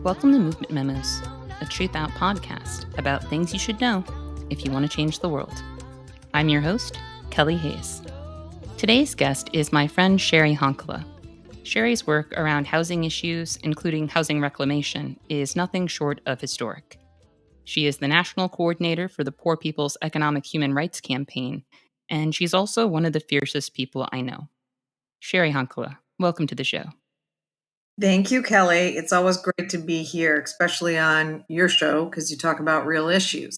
Welcome to Movement Memos, a Truth Out podcast about things you should know if you want to change the world. I'm your host, Kelly Hayes. Today's guest is my friend Cheri Honkala. Cheri's work around housing issues, including housing reclamation, is nothing short of historic. She is the national coordinator for the Poor People's Economic Human Rights Campaign, and she's also one of the fiercest people I know. Cheri Honkala, welcome to the show. Thank you, Kelly. It's always great to be here, especially on your show, because you talk about real issues.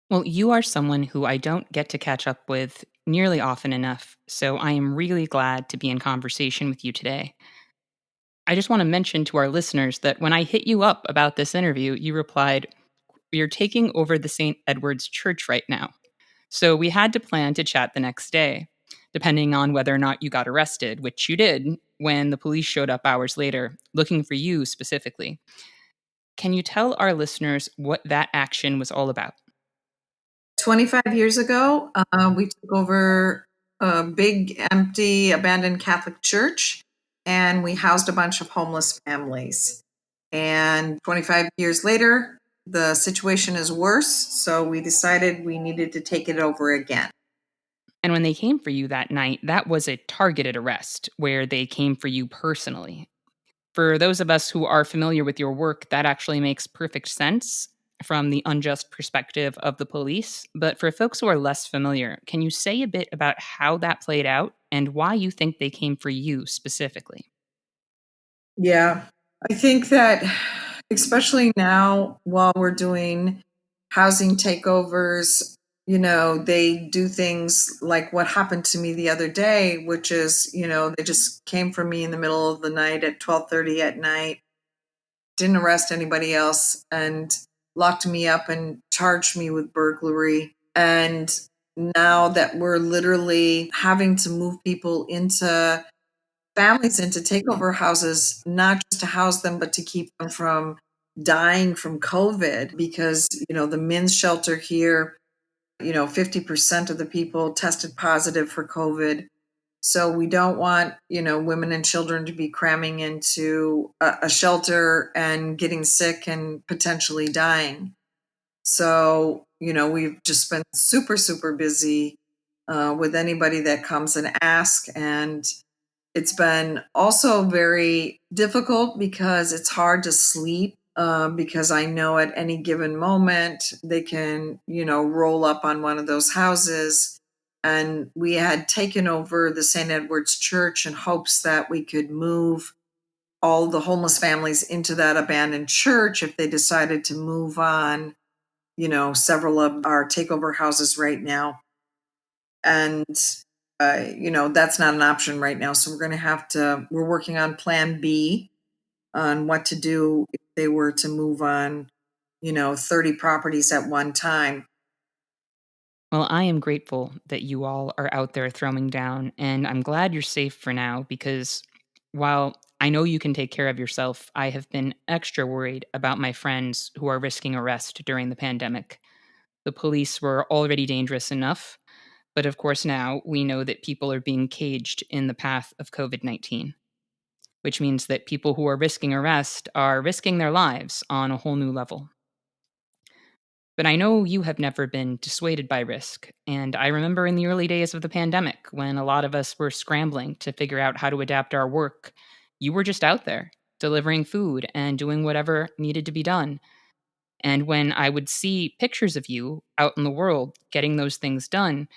Well, you are someone who I don't get to catch up with nearly often enough, so I am really glad to be in conversation with you today. I just want to mention to our listeners that when I hit you up about this interview, you replied, "We are taking over the St. Edward's Church right now." So we had to plan to chat the next day, depending on whether or not you got arrested, which you did when the police showed up hours later, looking for you specifically. Can you tell our listeners what that action was all about? 25 years ago, we took over a big, empty, abandoned Catholic church, and we housed a bunch of homeless families. And 25 years later, the situation is worse, so we decided we needed to take it over again. And when they came for you that night, that was a targeted arrest where they came for you personally. For those of us who are familiar with your work, that actually makes perfect sense from the unjust perspective of the police. But for folks who are less familiar, can you say a bit about how that played out and why you think they came for you specifically? Yeah, I think that especially now while we're doing housing takeovers, they do things like what happened to me the other day, which is, they just came for me in the middle of the night at 12:30 at night, didn't arrest anybody else, and locked me up and charged me with burglary. And now that we're literally having to move people into families into takeover houses, not just to house them, but to keep them from dying from COVID, because, the men's shelter here, 50% of the people tested positive for COVID. So we don't want, women and children to be cramming into a shelter and getting sick and potentially dying. So, we've just been super, super busy with anybody that comes and asks. And it's been also very difficult because it's hard to sleep, because I know at any given moment they can, roll up on one of those houses. And we had taken over the St. Edward's Church in hopes that we could move all the homeless families into that abandoned church if they decided to move on, several of our takeover houses right now. And that's not an option right now. So we're working on plan B on what to do if they were to move on, 30 properties at one time. Well, I am grateful that you all are out there throwing down, and I'm glad you're safe for now because while I know you can take care of yourself, I have been extra worried about my friends who are risking arrest during the pandemic. The police were already dangerous enough, but of course now we know that people are being caged in the path of COVID-19, which means that people who are risking arrest are risking their lives on a whole new level. But I know you have never been dissuaded by risk. And I remember in the early days of the pandemic when a lot of us were scrambling to figure out how to adapt our work, you were just out there delivering food and doing whatever needed to be done. And when I would see pictures of you out in the world getting those things done,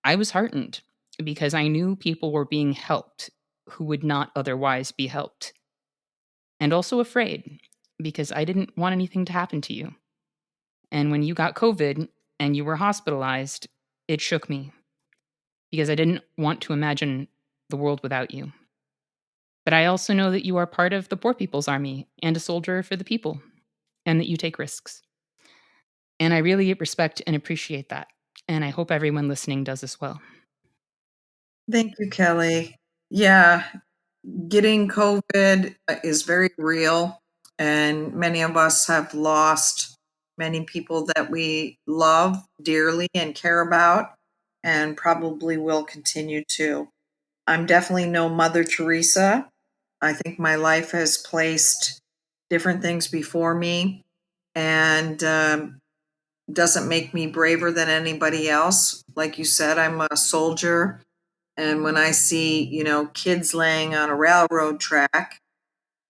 I was heartened because I knew people were being helped who would not otherwise be helped. And also afraid because I didn't want anything to happen to you. And when you got COVID and you were hospitalized, it shook me because I didn't want to imagine the world without you. But I also know that you are part of the Poor People's Army and a soldier for the people, and that you take risks. And I really respect and appreciate that. And I hope everyone listening does as well. Thank you, Kelly. Yeah, getting COVID is very real, and many of us have lost many people that we love dearly and care about, and probably will continue to. I'm definitely no Mother Teresa. I think my life has placed different things before me, and doesn't make me braver than anybody else. Like you said, I'm a soldier, and when I see, kids laying on a railroad track,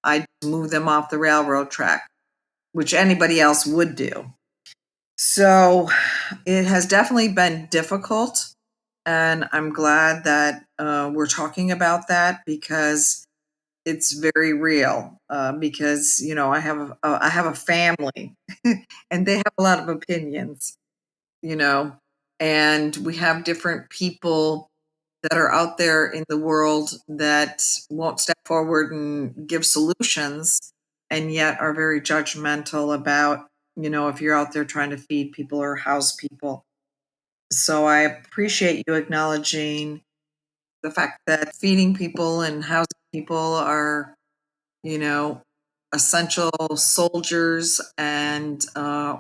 I move them off the railroad track, which anybody else would do. So it has definitely been difficult, and I'm glad that we're talking about that because it's very real. Because I have a family, and they have a lot of opinions, you know, and we have different people that are out there in the world that won't step forward and give solutions, and yet are very judgmental about, if you're out there trying to feed people or house people. So I appreciate you acknowledging the fact that feeding people and housing people are, you know, essential soldiers and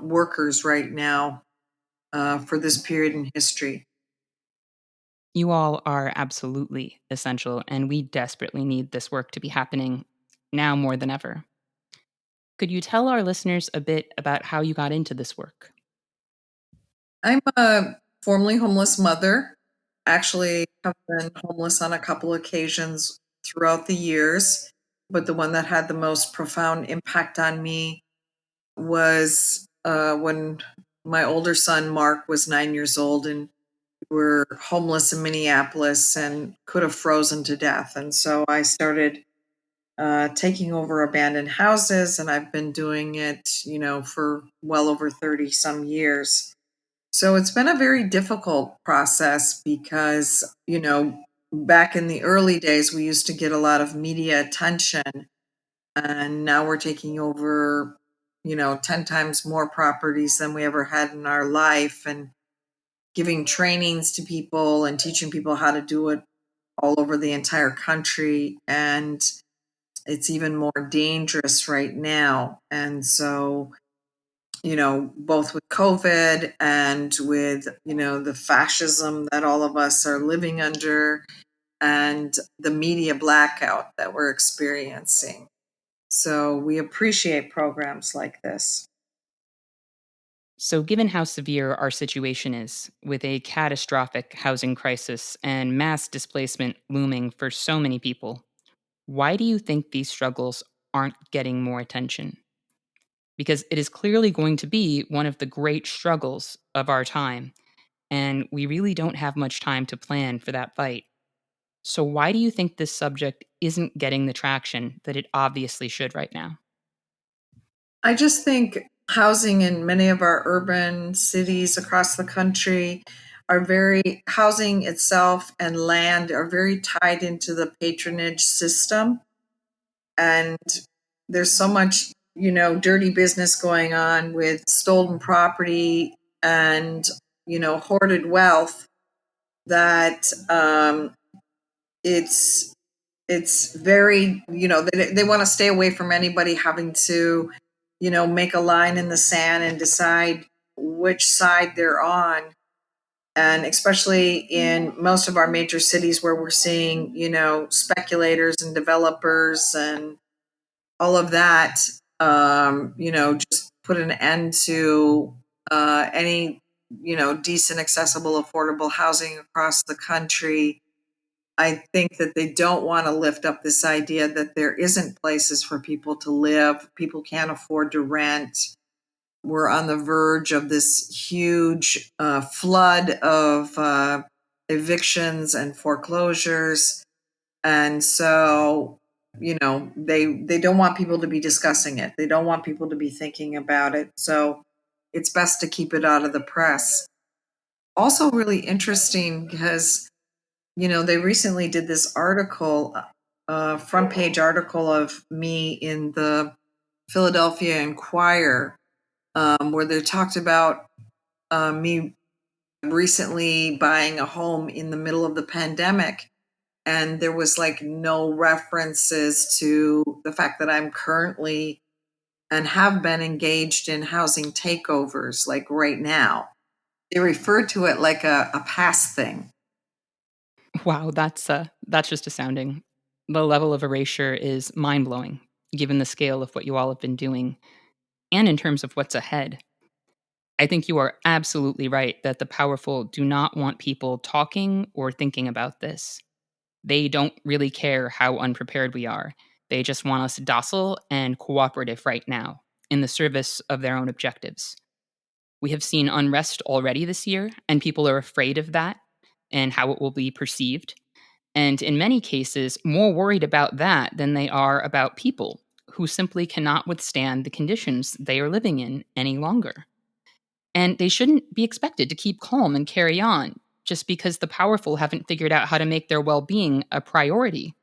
workers right now for this period in history. You all are absolutely essential, and we desperately need this work to be happening now more than ever. Could you tell our listeners a bit about how you got into this work? I'm a formerly homeless mother. Actually, have been homeless on a couple occasions throughout the years, but the one that had the most profound impact on me was when my older son Mark was 9 years old, and we were homeless in Minneapolis and could have frozen to death. And so I started taking over abandoned houses, and I've been doing it, for well over 30 some years. So it's been a very difficult process because, back in the early days, we used to get a lot of media attention, and now we're taking over, 10 times more properties than we ever had in our life, and giving trainings to people and teaching people how to do it all over the entire country. And it's even more dangerous right now. And so, both with COVID and with, the fascism that all of us are living under and the media blackout that we're experiencing. So we appreciate programs like this. So, given how severe our situation is, with a catastrophic housing crisis and mass displacement looming for so many people, why do you think these struggles aren't getting more attention? Because it is clearly going to be one of the great struggles of our time, and we really don't have much time to plan for that fight. So, why do you think this subject isn't getting the traction that it obviously should right now? I just think housing in many of our urban cities across the country housing itself and land are very tied into the patronage system. And there's so much, dirty business going on with stolen property and, hoarded wealth that it's it's very, they want to stay away from anybody having to, make a line in the sand and decide which side they're on. And especially in most of our major cities where we're seeing, speculators and developers and all of that, just put an end to any, decent, accessible, affordable housing across the country. I think that they don't want to lift up this idea that there isn't places for people to live. People can't afford to rent. We're on the verge of this huge flood of evictions and foreclosures. And so, they don't want people to be discussing it. They don't want people to be thinking about it. So it's best to keep it out of the press. Also, really interesting because, they recently did this article, front page article of me in the Philadelphia Inquirer, where they talked about me recently buying a home in the middle of the pandemic. And there was like no references to the fact that I'm currently and have been engaged in housing takeovers like right now. They referred to it like a past thing. Wow, that's just astounding. The level of erasure is mind blowing. given the scale of what you all have been doing and in terms of what's ahead. I think you are absolutely right that the powerful do not want people talking or thinking about this. They don't really care how unprepared we are. They just want us docile and cooperative right now in the service of their own objectives. We have seen unrest already this year, and people are afraid of that and how it will be perceived. And in many cases, more worried about that than they are about people who simply cannot withstand the conditions they are living in any longer. And they shouldn't be expected to keep calm and carry on just because the powerful haven't figured out how to make their well being a priority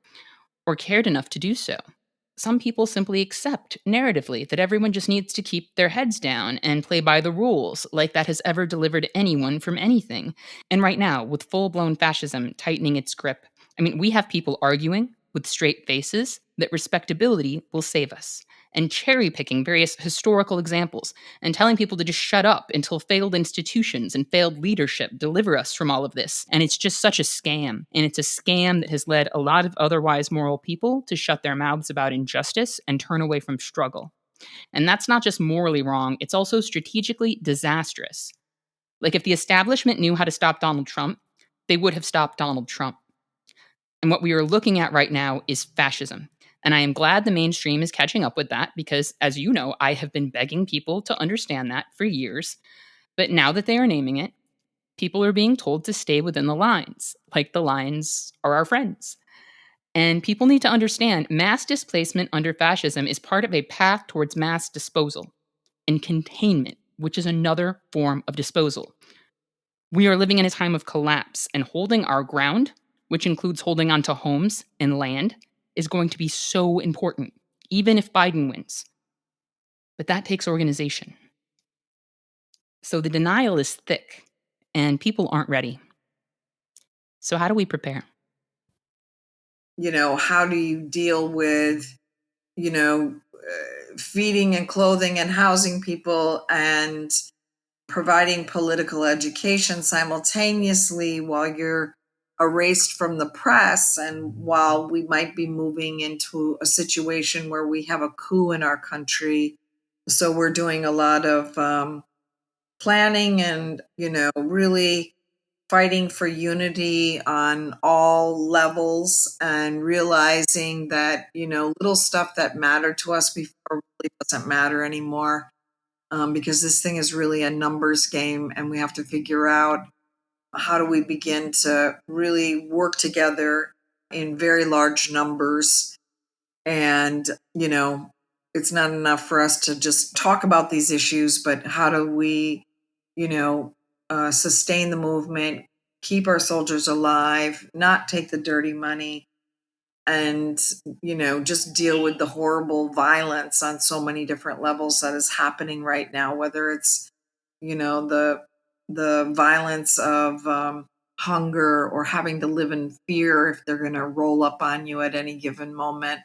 or cared enough to do so. Some people simply accept narratively that everyone just needs to keep their heads down and play by the rules, like that has ever delivered anyone from anything. And right now, with full blown fascism tightening its grip, I mean, we have people arguing with straight faces that respectability will save us, and cherry picking various historical examples and telling people to just shut up until failed institutions and failed leadership deliver us from all of this. And it's just such a scam. And it's a scam that has led a lot of otherwise moral people to shut their mouths about injustice and turn away from struggle. And that's not just morally wrong, it's also strategically disastrous. Like if the establishment knew how to stop Donald Trump, they would have stopped Donald Trump. And what we are looking at right now is fascism. And I am glad the mainstream is catching up with that because, as you know, I have been begging people to understand that for years. But now that they are naming it, people are being told to stay within the lines, like the lines are our friends. And people need to understand mass displacement under fascism is part of a path towards mass disposal and containment, which is another form of disposal. We are living in a time of collapse, and holding our ground, which includes holding onto homes and land, is going to be so important, even if Biden wins. But that takes organization. So the denial is thick, and people aren't ready. So, how do we prepare? How do you deal with, feeding and clothing and housing people and providing political education simultaneously while you're erased from the press and while we might be moving into a situation where we have a coup in our country. So we're doing a lot of planning and, really fighting for unity on all levels and realizing that, little stuff that mattered to us before really doesn't matter anymore, because this thing is really a numbers game and we have to figure out how do we begin to really work together in very large numbers. And, it's not enough for us to just talk about these issues, but how do we, sustain the movement, keep our soldiers alive, not take the dirty money, and, just deal with the horrible violence on so many different levels that is happening right now, whether it's, the violence of hunger or having to live in fear if they're going to roll up on you at any given moment,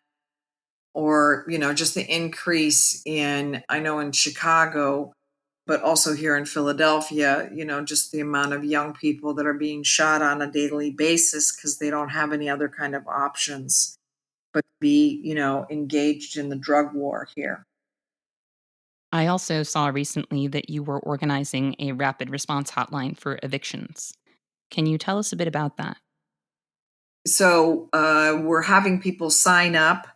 or just the increase in, I know in Chicago, but also here in Philadelphia, just the amount of young people that are being shot on a daily basis because they don't have any other kind of options but be, engaged in the drug war here. I also saw recently that you were organizing a rapid response hotline for evictions. Can you tell us a bit about that? So we're having people sign up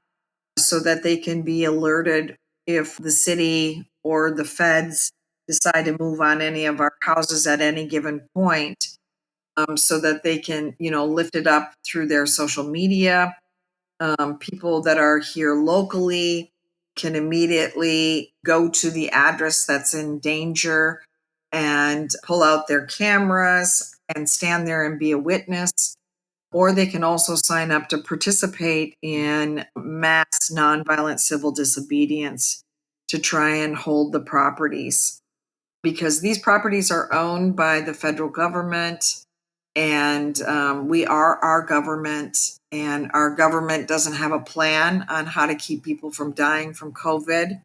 so that they can be alerted if the city or the feds decide to move on any of our houses at any given point, so that they can, lift it up through their social media. People that are here locally can immediately go to the address that's in danger and pull out their cameras and stand there and be a witness. Or they can also sign up to participate in mass nonviolent civil disobedience to try and hold the properties, because these properties are owned by the federal government, and we are our government, and our government doesn't have a plan on how to keep people from dying from COVID.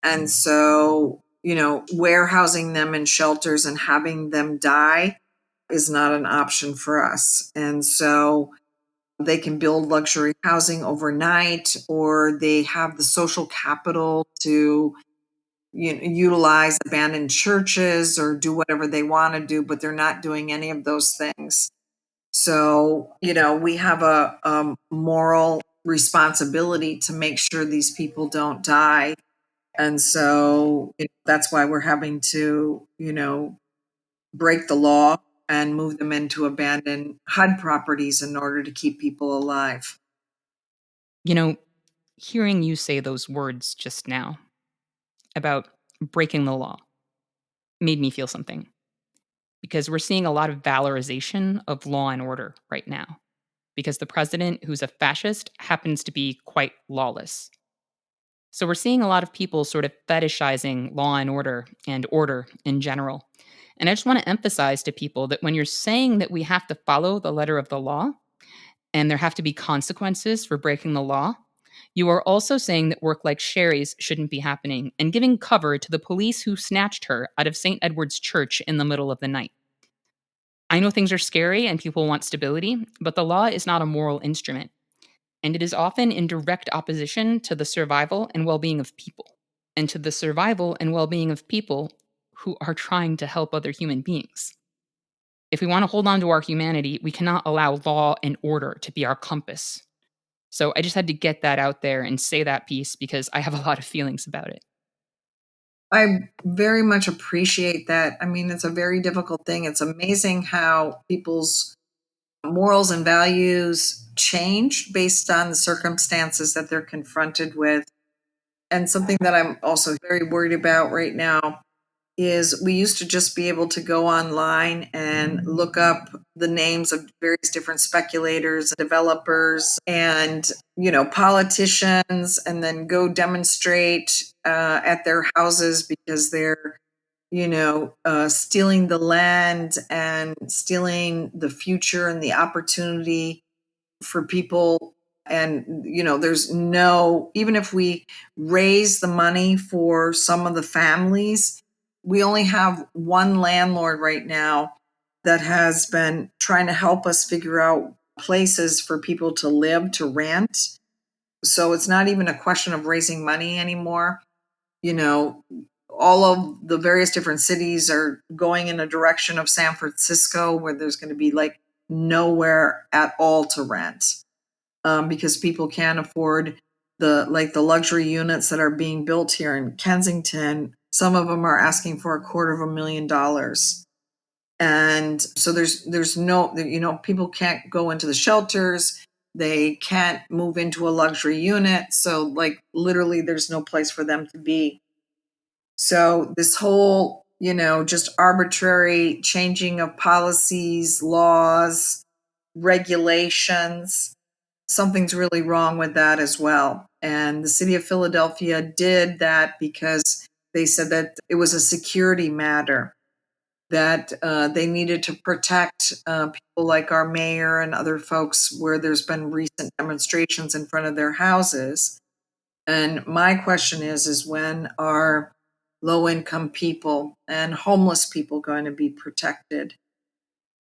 And so, warehousing them in shelters and having them die is not an option for us. And so They can build luxury housing overnight, or they have the social capital to utilize abandoned churches or do whatever they want to do, but they're not doing any of those things. So, we have a moral responsibility to make sure these people don't die. And so that's why we're having to, break the law and move them into abandoned HUD properties in order to keep people alive. You know, hearing you say those words just now about breaking the law made me feel something because we're seeing a lot of valorization of law and order right now because the president, who's a fascist, happens to be quite lawless. So we're seeing a lot of people sort of fetishizing law and order in general. And I just want to emphasize to people that when you're saying that we have to follow the letter of the law and there have to be consequences for breaking the law, you are also saying that work like Cheri's shouldn't be happening and giving cover to the police who snatched her out of St. Edward's Church in the middle of the night. I know things are scary and people want stability, but the law is not a moral instrument, and it is often in direct opposition to the survival and well being of people, and to the survival and well being of people who are trying to help other human beings. If we want to hold on to our humanity, we cannot allow law and order to be our compass. So I just had to get that out there and say that piece because I have a lot of feelings about it. I very much appreciate that. I mean, it's a very difficult thing. It's amazing how people's morals and values change based on the circumstances that they're confronted with. And something that I'm also very worried about right now is we used to just be able to go online and look up the names of various different speculators, developers, and politicians, and then go demonstrate at their houses because they're stealing the land and stealing the future and the opportunity for people. And there's no, even if we raise the money for some of the families, we only have one landlord right now that has been trying to help us figure out places for people to live, to rent. So it's not even a question of raising money anymore. you know all of the various different cities are going in a direction of San Francisco, where there's going to be like nowhere at all to rent, because people can't afford the luxury units that are being built here in Kensington. Some of them are asking for $250,000, and so there's no, people can't go into the shelters. They can't move into a luxury unit, so like literally there's no place for them to be. So this whole, just arbitrary changing of policies, laws, regulations, something's really wrong with that as well. And the city of Philadelphia did that because they said that it was a security matter, that they needed to protect people like our mayor and other folks where there's been recent demonstrations in front of their houses. And my question is when are low income people and homeless people going to be protected?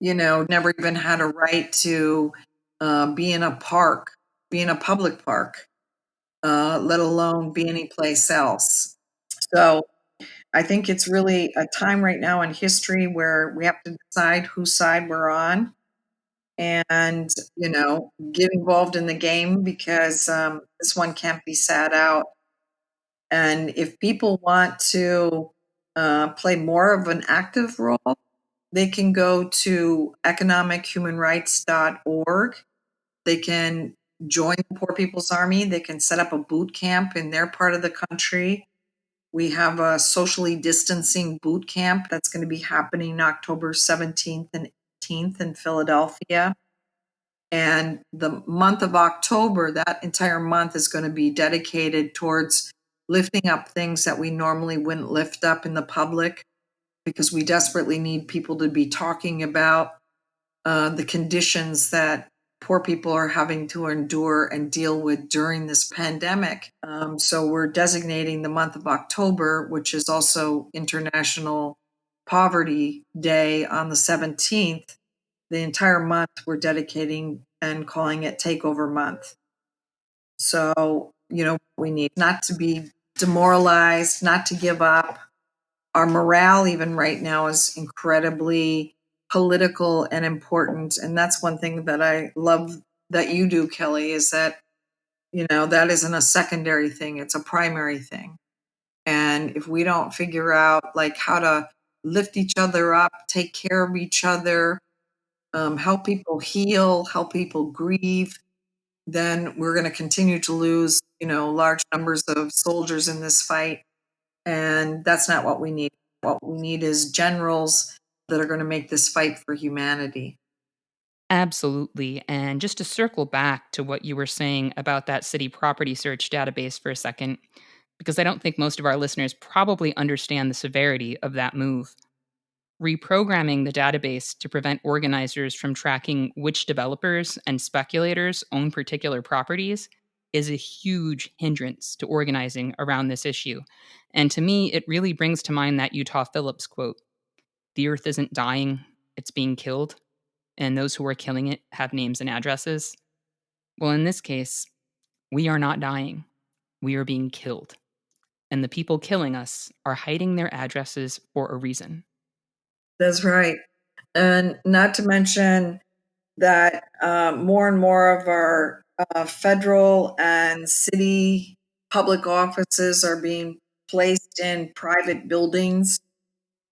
Never even had a right to be in a park, be in a public park, let alone be anyplace else. So I think it's really a time right now in history where we have to decide whose side we're on, and get involved in the game, because this one can't be sat out. And if people want to play more of an active role, they can go to economichumanrights.org. They can join the Poor People's Army. They can set up a boot camp in their part of the country. We have a socially distancing boot camp that's going to be happening October 17th and 18th in Philadelphia. And the month of October, that entire month is going to be dedicated towards lifting up things that we normally wouldn't lift up in the public, because we desperately need people to be talking about the conditions that poor people are having to endure and deal with during this pandemic. So we're designating the month of October, which is also International Poverty Day on the 17th. The entire month we're dedicating and calling it Takeover Month. So, we need not to be demoralized, not to give up. Our morale, even right now, is incredibly political and important. And that's one thing that I love that you do, Kelly, is that, that isn't a secondary thing, it's a primary thing. And if we don't figure out like how to lift each other up, take care of each other, help people heal, help people grieve, then we're going to continue to lose, large numbers of soldiers in this fight. And that's not what we need. What we need is generals that are going to make this fight for humanity. Absolutely. And just to circle back to what you were saying about that city property search database for a second, because I don't think most of our listeners probably understand the severity of that move. Reprogramming the database to prevent organizers from tracking which developers and speculators own particular properties is a huge hindrance to organizing around this issue. And to me, it really brings to mind that Utah Phillips quote: "The earth isn't dying, it's being killed, and those who are killing it have names and addresses." Well, in this case, we are not dying, we are being killed. And the people killing us are hiding their addresses for a reason. That's right. And not to mention that more and more of our federal and city public offices are being placed in private buildings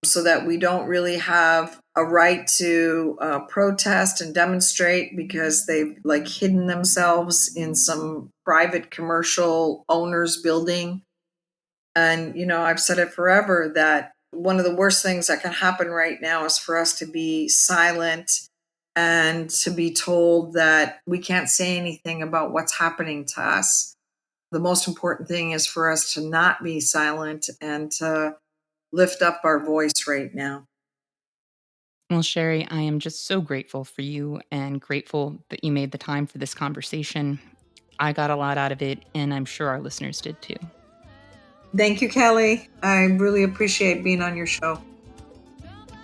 so that we don't really have a right to protest and demonstrate because they've like hidden themselves in some private commercial owner's building. And, I've said it forever that one of the worst things that can happen right now is for us to be silent and to be told that we can't say anything about what's happening to us. The most important thing is for us to not be silent and to lift up our voice right now. Well, Sherry, I am just so grateful for you and grateful that you made the time for this conversation. I got a lot out of it, and I'm sure our listeners did too. Thank you, Kelly. I really appreciate being on your show.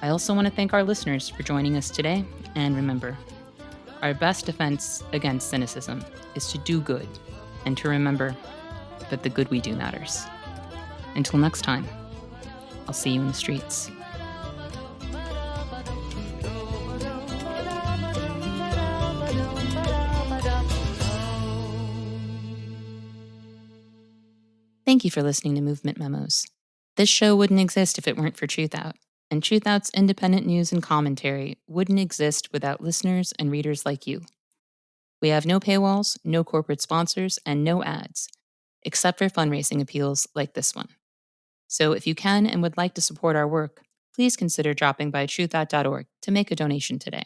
I also want to thank our listeners for joining us today. And remember, our best defense against cynicism is to do good and to remember that the good we do matters. Until next time, I'll see you in the streets. Thank you for listening to Movement Memos. This show wouldn't exist if it weren't for TruthOut, and TruthOut's independent news and commentary wouldn't exist without listeners and readers like you. We have no paywalls, no corporate sponsors, and no ads, except for fundraising appeals like this one. So if you can and would like to support our work, please consider dropping by truthout.org to make a donation today.